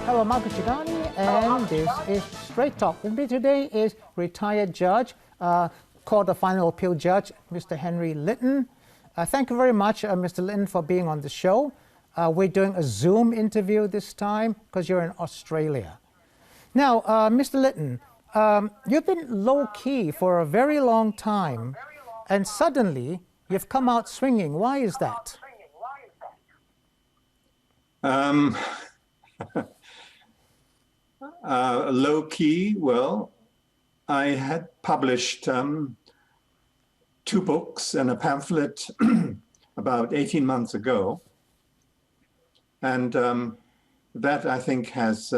Hello, Marco Chigani, and this is Straight Talk. With me today is retired judge, Court of Final Appeal Judge, Mr. Henry Litton. Thank you very much, Mr. Litton, for being on the show. We're doing a Zoom interview this time because you're in Australia. Now, Mr. Litton, you've been low-key for a very long time, and suddenly you've come out swinging. Why is that? Low-key, well, I had published 2 books and a pamphlet about 18 months ago. And that, I think, has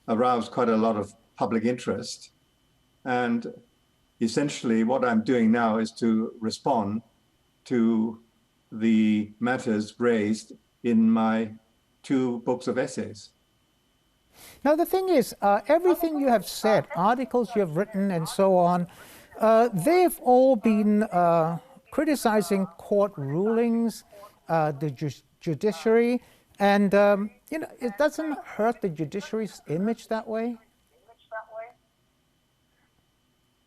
aroused quite a lot of public interest. And essentially what I'm doing now is to respond to the matters raised in my 2 books of essays. Now, the thing is, everything you have said, articles you have written and so on, they've all been criticizing court rulings, the judiciary, and you know, it doesn't hurt the judiciary's image that way?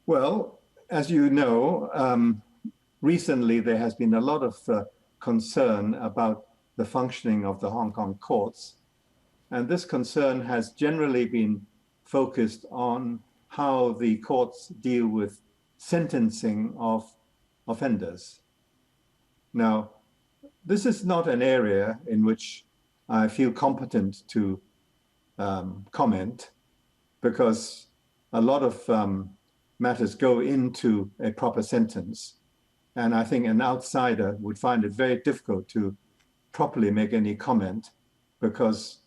Well, as you know, recently there has been a lot of concern about the functioning of the Hong Kong courts. And this concern has generally been focused on how the courts deal with sentencing of offenders. Now, this is not an area in which I feel competent to comment, because a lot of matters go into a proper sentence. And I think an outsider would find it very difficult to properly make any comment, because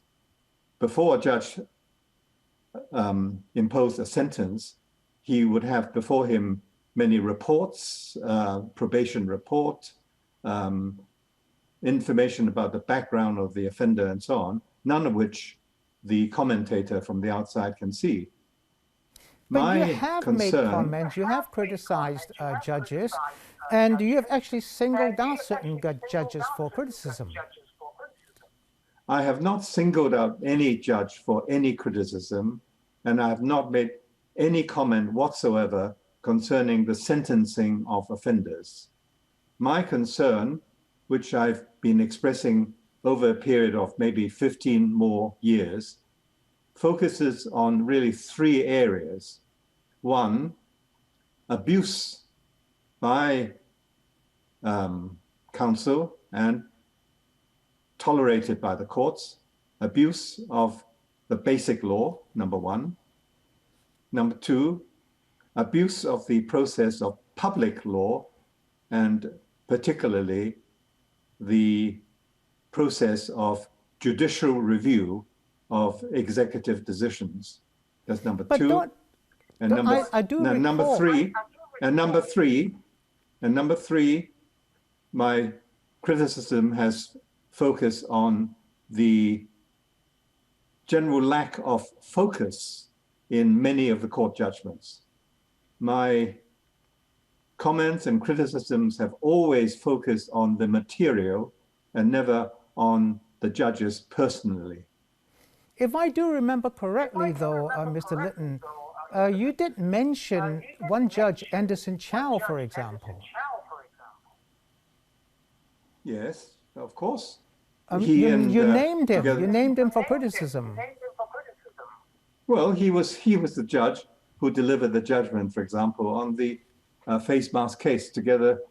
before a judge imposed a sentence, he would have before him many reports, probation report, information about the background of the offender and so on, none of which the commentator from the outside can see. But you have made comments, you have criticized judges, and you have actually singled out certain judges for criticism. I have not singled out any judge for any criticism, and I have not made any comment whatsoever concerning the sentencing of offenders. My concern, which I've been expressing over a period of maybe 15 more years, focuses on really 3 areas. 1, abuse by counsel and tolerated by the courts, abuse of the basic law, number 1. Number 2, abuse of the process of public law, and particularly the process of judicial review of executive decisions. That's number 2. And number 3, my criticism has focus on the general lack of focus in many of the court judgments. My comments and criticisms have always focused on the material and never on the judges personally. If I do remember correctly, though, Mr. Litton, you did mention one judge, Anderson Chow, for example. Yes, of course. You named him. You named him for criticism. Well, he was the judge who delivered the judgment, for example, on the face mask case, together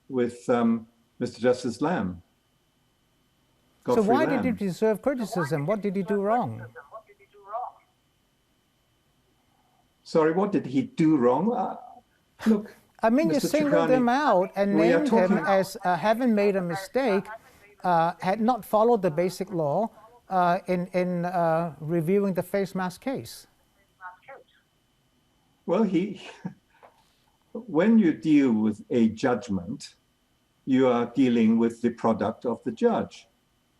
with Mr. Justice Lam. So why did he deserve criticism? What did he do wrong? Sorry, what did he do wrong? Look, I mean, Mr. you singled him out and named him as having made a mistake, had not followed the basic law in reviewing the face mask case. Well, when you deal with a judgment, you are dealing with the product of the judge.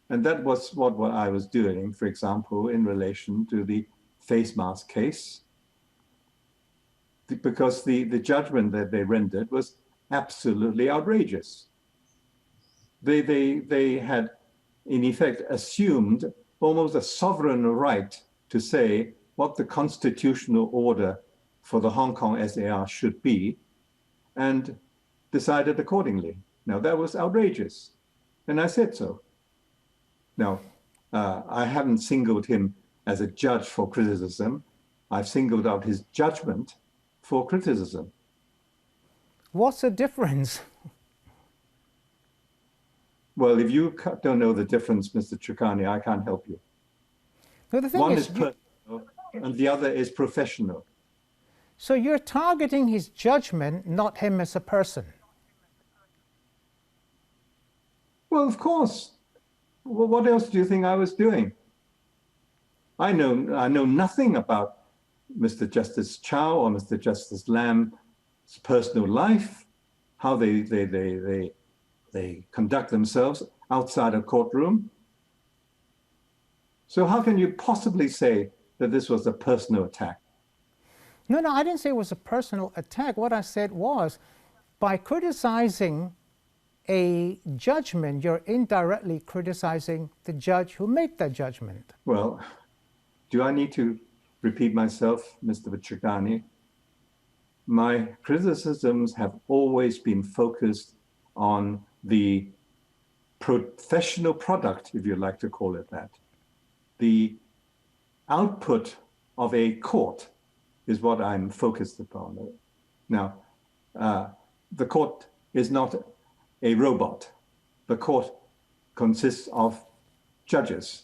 And that was what I was doing, for example, in relation to the face mask case, because the judgment that they rendered was absolutely outrageous. They had, in effect, assumed almost a sovereign right to say what the constitutional order for the Hong Kong SAR should be, and decided accordingly. Now, that was outrageous, and I said so. Now, I haven't singled him as a judge for criticism. I've singled out his judgment for criticism. What's the difference? Well, if you don't know the difference, Mr. Chukani, I can't help you. No, the thing One is, is personal, and the other is professional. so you're targeting his judgment, not him as a person. Well, of course. Well, what else do you think I was doing? I know nothing about Mr. Justice Chow or Mr. Justice Lam's personal life, how they conduct themselves outside a courtroom. So how can you possibly say that this was a personal attack? No, I didn't say it was a personal attack. What I said was, by criticizing a judgment, you're indirectly criticizing the judge who made that judgment. Well, do I need to repeat myself, Mr. Chukani? My criticisms have always been focused on the professional product, if you like to call it that. The output of a court is what I'm focused upon. Now, the court is not a robot. The court consists of judges.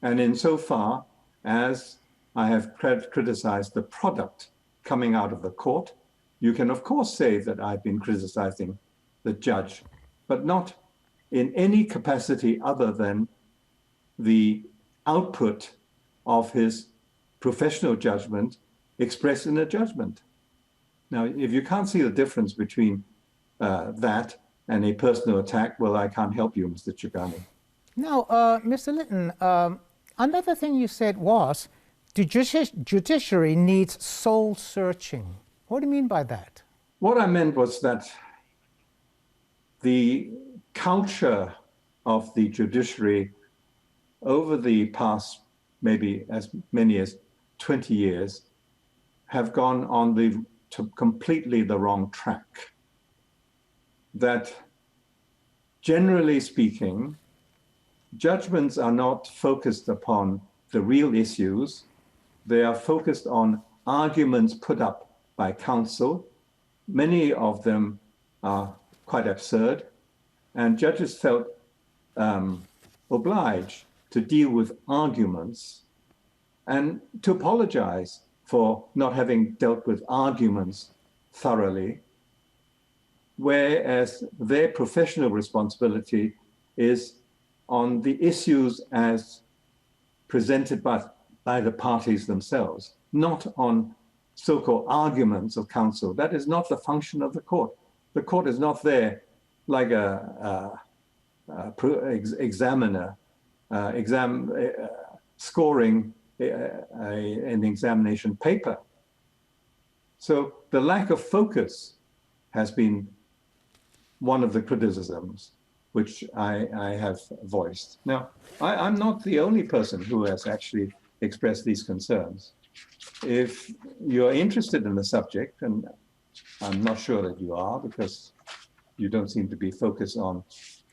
And insofar as I have criticized the product coming out of the court, you can of course say that I've been criticizing the judge, but not in any capacity other than the output of his professional judgment expressed in a judgment. Now, if you can't see the difference between that and a personal attack, well, I can't help you, Mr. Chukani. Now, Mr. Litton, another thing you said was the judiciary needs soul searching. What do you mean by that? What I meant was that the culture of the judiciary over the past maybe as many as 20 years have gone on completely the wrong track. That generally speaking, judgments are not focused upon the real issues. They are focused on arguments put up by counsel. Many of them are quite absurd, and judges felt obliged to deal with arguments and to apologize for not having dealt with arguments thoroughly, whereas their professional responsibility is on the issues as presented by the parties themselves, not on so-called arguments of counsel. That is not the function of the court. The court is not there like examiner scoring an examination paper. So the lack of focus has been one of the criticisms which I have voiced. Now, I'm not the only person who has actually expressed these concerns. If you're interested in the subject, and I'm not sure that you are because you don't seem to be focused on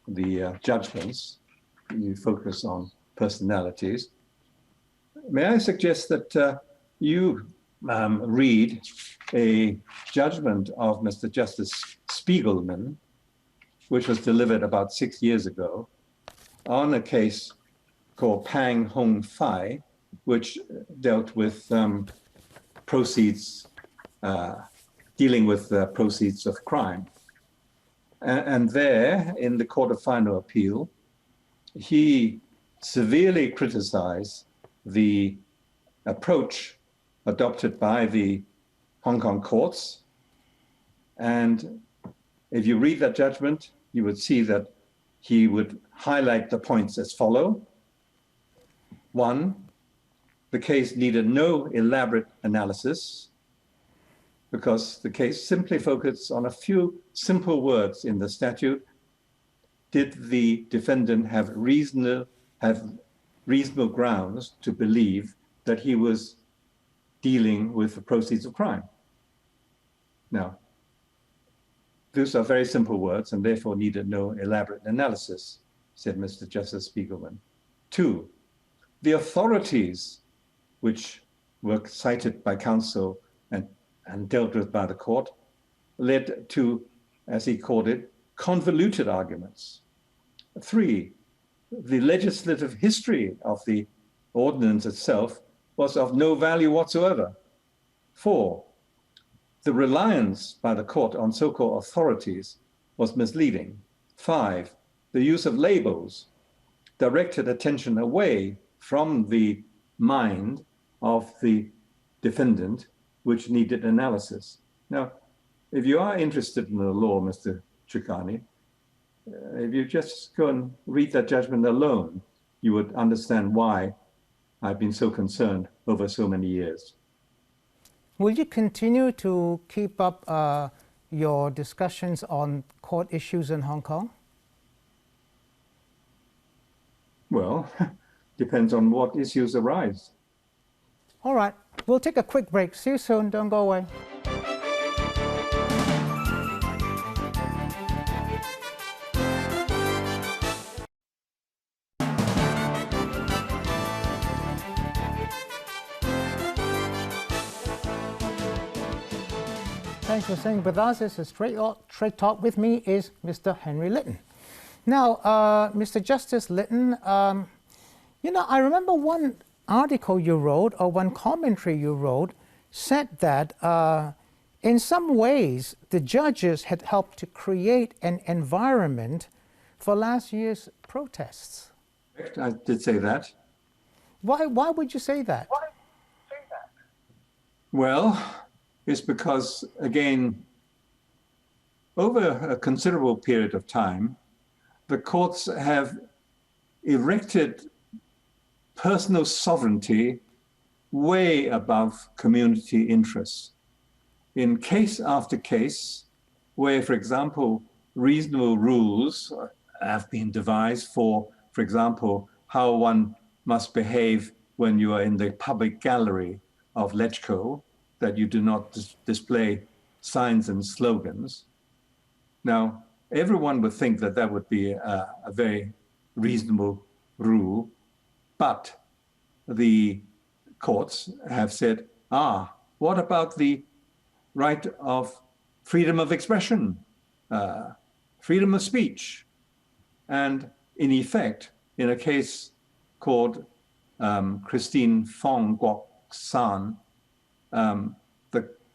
the judgments, you focus on personalities. May I suggest that you read a judgment of Mr. Justice Spiegelman, which was delivered about 6 years ago, on a case called Pang Hong Fai, which dealt with proceeds, dealing with proceeds of crime. And there, in the Court of Final Appeal, he severely criticized the approach adopted by the Hong Kong courts. And if you read that judgment, you would see that he would highlight the points as follow. 1, the case needed no elaborate analysis because the case simply focused on a few simple words in the statute. Did the defendant have reasonable grounds to believe that he was dealing with the proceeds of crime. Now, those are very simple words and therefore needed no elaborate analysis, said Mr. Justice Spiegelman. 2, the authorities which were cited by counsel and dealt with by the court led to, as he called it, convoluted arguments. 3, the legislative history of the ordinance itself was of no value whatsoever. 4, the reliance by the court on so-called authorities was misleading. 5, the use of labels directed attention away from the mind of the defendant, which needed analysis. Now, if you are interested in the law, Mr. Chikani, if you just go and read that judgment alone, you would understand why I've been so concerned over so many years. Will you continue to keep up your discussions on court issues in Hong Kong? Well, depends on what issues arise. All right, we'll take a quick break. See you soon. Don't go away. Thanks for staying with us. This is Straight Talk. With me is Mr. Henry Litton. Now, Mr. Justice Litton, you know, I remember one article you wrote or one commentary you wrote said that in some ways the judges had helped to create an environment for last year's protests. I did say that. Why would you say that? Well, it's because, again, over a considerable period of time, the courts have erected personal sovereignty way above community interests. In case after case, where, for example, reasonable rules have been devised for example, how one must behave when you are in the public gallery of LegCo, that you do not display signs and slogans. Now, everyone would think that that would be a very reasonable rule, but the courts have said, what about the right of freedom of expression, freedom of speech? And in effect, in a case called Christine Fong Guok San,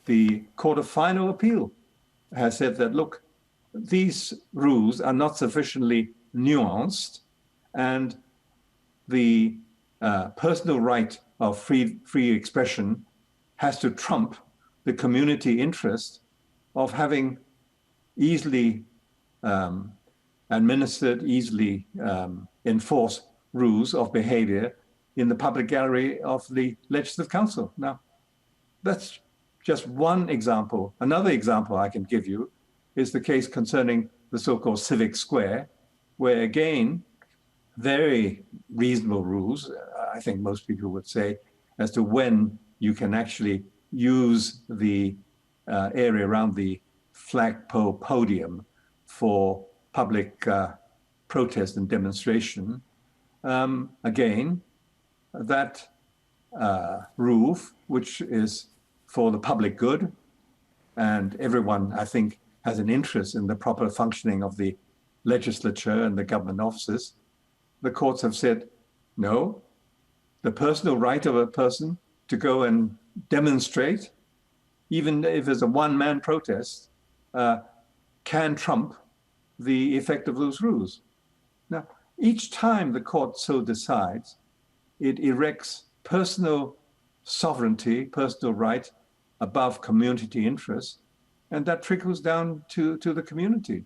the Court of Final Appeal has said that, look, these rules are not sufficiently nuanced, and the personal right of free expression has to trump the community interest of having easily administered, easily enforced rules of behavior in the public gallery of the Legislative Council. Now, that's just one example. Another example I can give you is the case concerning the so-called civic square, where again, very reasonable rules, I think most people would say, as to when you can actually use the area around the flagpole podium for public protest and demonstration. Again, that rule, which is for the public good, and everyone, I think, has an interest in the proper functioning of the legislature and the government offices, the courts have said, no, the personal right of a person to go and demonstrate, even if it's a one-man protest, can trump the effect of those rules. Now, each time the court so decides, it erects personal sovereignty, personal right above community interest, and that trickles down to the community.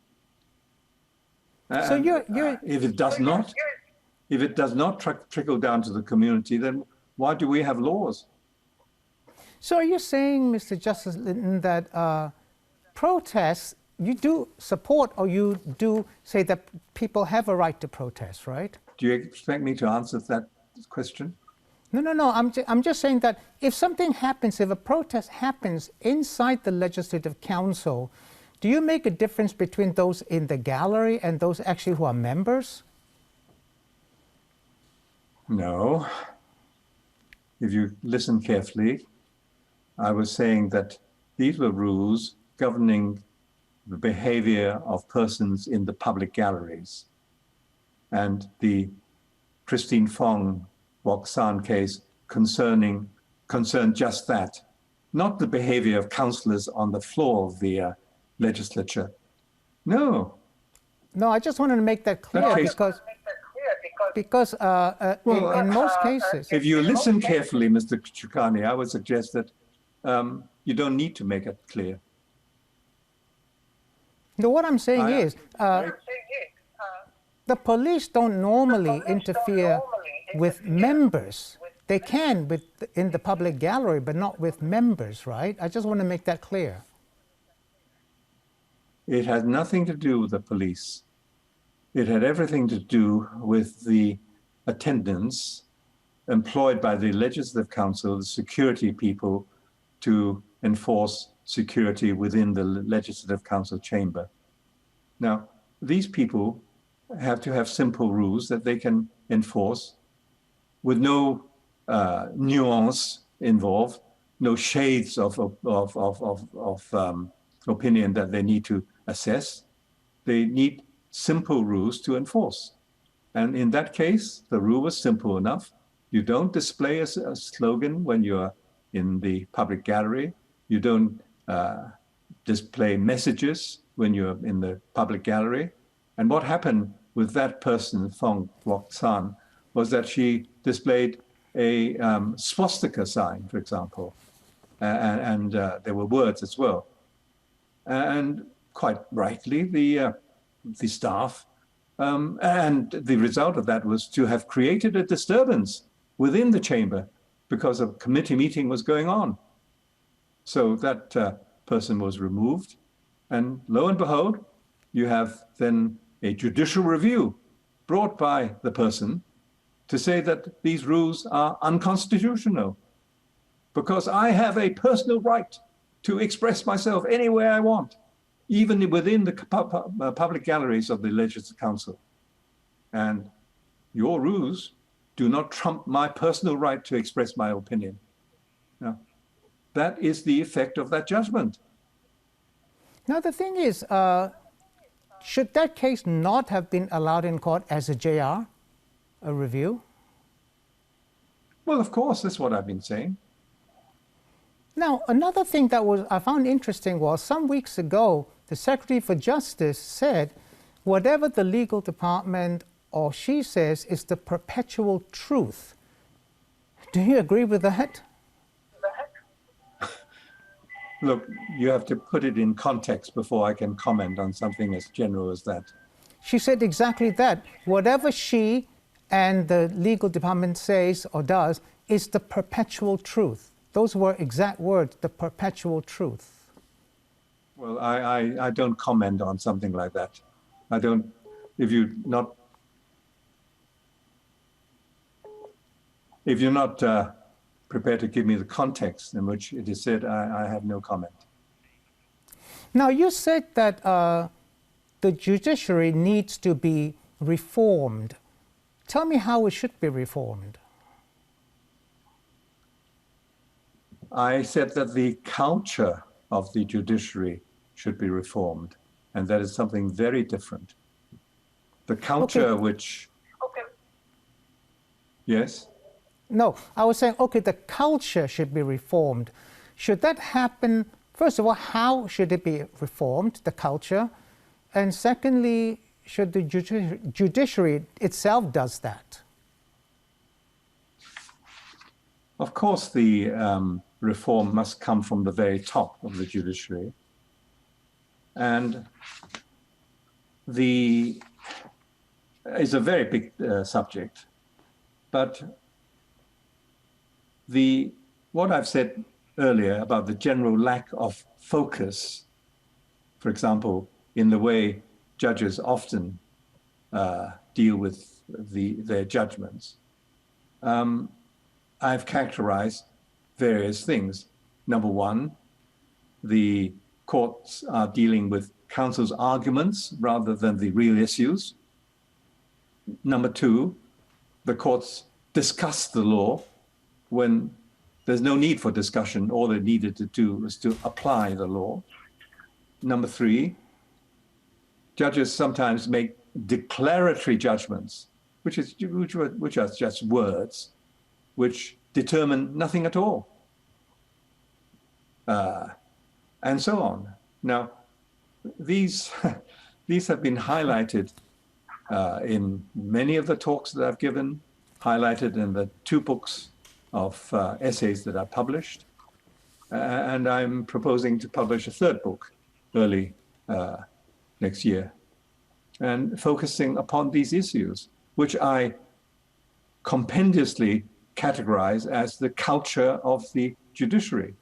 So if it does not trickle down to the community, then why do we have laws? So are you saying, Mr. Justice Litton, that protests, you do support or you do say that people have a right to protest, right? Do you expect me to answer that question? No. I'm just saying that if something happens, if a protest happens inside the Legislative Council, do you make a difference between those in the gallery and those actually who are members? No. If you listen carefully, I was saying that these were rules governing the behavior of persons in the public galleries. And the Christine Fong Wok San case concerned just that, not the behavior of councillors on the floor of the legislature. No. No, I just wanted to make that clear because in most cases... If you listen carefully, Mr. Chukani, I would suggest that you don't need to make it clear. No, what I'm saying is, the police don't normally interfere with members. They can in the public gallery, but not with members, right? I just want to make that clear. It had nothing to do with the police. It had everything to do with the attendants employed by the Legislative Council, the security people, to enforce security within the Legislative Council chamber. Now, these people have to have simple rules that they can enforce with no nuance involved, no shades of opinion that they need to assess. They need simple rules to enforce. And in that case, the rule was simple enough. You don't display a slogan when you're in the public gallery. You don't display messages when you're in the public gallery. And what happened with that person, Fong Wok San, was that she displayed a swastika sign, for example, and there were words as well. And quite rightly, the staff, and the result of that was to have created a disturbance within the chamber because a committee meeting was going on. So that person was removed, and lo and behold, you have then a judicial review brought by the person to say that these rules are unconstitutional because I have a personal right to express myself anywhere I want, even within the public galleries of the Legislative Council. And your rules do not trump my personal right to express my opinion. Now, that is the effect of that judgment. Now, the thing is, should that case not have been allowed in court as a JR, a review? Well, of course, that's what I've been saying. Now, another thing that I found interesting was some weeks ago, the Secretary for Justice said, whatever the legal department or she says is the perpetual truth. Do you agree with that? Look, you have to put it in context before I can comment on something as general as that. She said exactly that. Whatever she and the legal department says or does is the perpetual truth. Those were exact words, the perpetual truth. Well, I don't comment on something like that. I don't, if you're not prepared to give me the context in which it is said, I have no comment. Now, you said that the judiciary needs to be reformed. Tell me how it should be reformed. I said that the culture of the judiciary should be reformed, and that is something very different. The culture which... Okay. Yes? No, I was saying, okay, the culture should be reformed. Should that happen, first of all, how should it be reformed, the culture? And secondly, should the judiciary itself does that? Of course, the reform must come from the very top of the judiciary. And it's a very big subject, but what I've said earlier about the general lack of focus, for example, in the way judges often deal with their judgments, I've characterized various things. Number one, the courts are dealing with counsel's arguments rather than the real issues. Number two, the courts discuss the law when there's no need for discussion. All they needed to do was to apply the law. Number three, judges sometimes make declaratory judgments, which are just words, which determine nothing at all, and so on. Now, these have been highlighted in many of the talks that I've given, highlighted in the 2 books of essays that I published, and I'm proposing to publish a 3rd book early next year, and focusing upon these issues, which I compendiously categorize as the culture of the judiciary.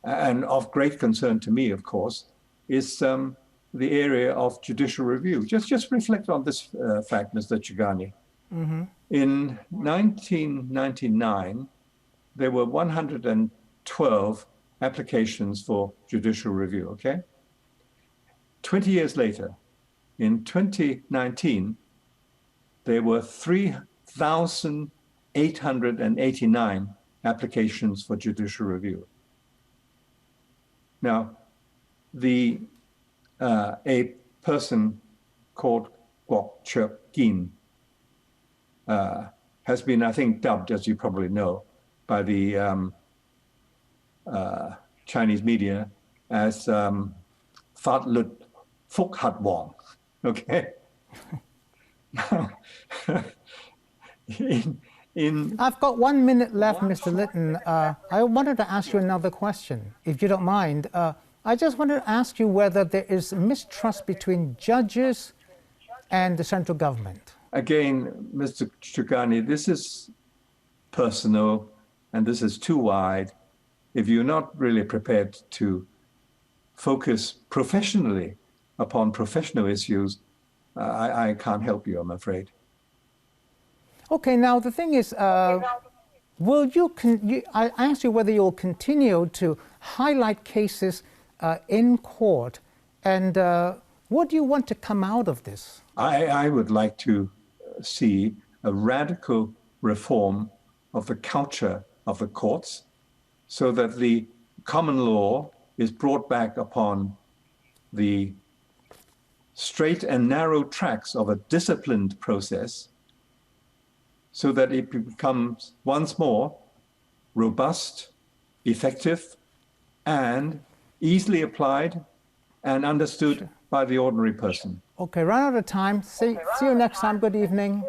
And of great concern to me, of course, is the area of judicial review. Just reflect on this fact, Mr. Chugani. Mm-hmm. In 1999, there were 112 applications for judicial review, okay? 20 years later, in 2019, there were 3,889 applications for judicial review. Now, a person called Kwok Chuk Kin has been, I think, dubbed, as you probably know, by the Chinese media as Phat Lut Phúc Hat Wong. Okay. I've got 1 minute left, Mr. Litton. I wanted to ask you another question, if you don't mind. I just wanted to ask you whether there is mistrust between judges and the central government. Again, Mr. Chugani, this is personal and this is too wide. If you're not really prepared to focus professionally upon professional issues, I can't help you, I'm afraid. Okay, now the thing is, will you? I asked you whether you'll continue to highlight cases in court, and what do you want to come out of this? I would like to see a radical reform of the culture of the courts, so that the common law is brought back upon the straight and narrow tracks of a disciplined process, so that it becomes once more robust, effective, and easily applied and understood by the ordinary person. Okay, run out of time. See you next time. Good evening.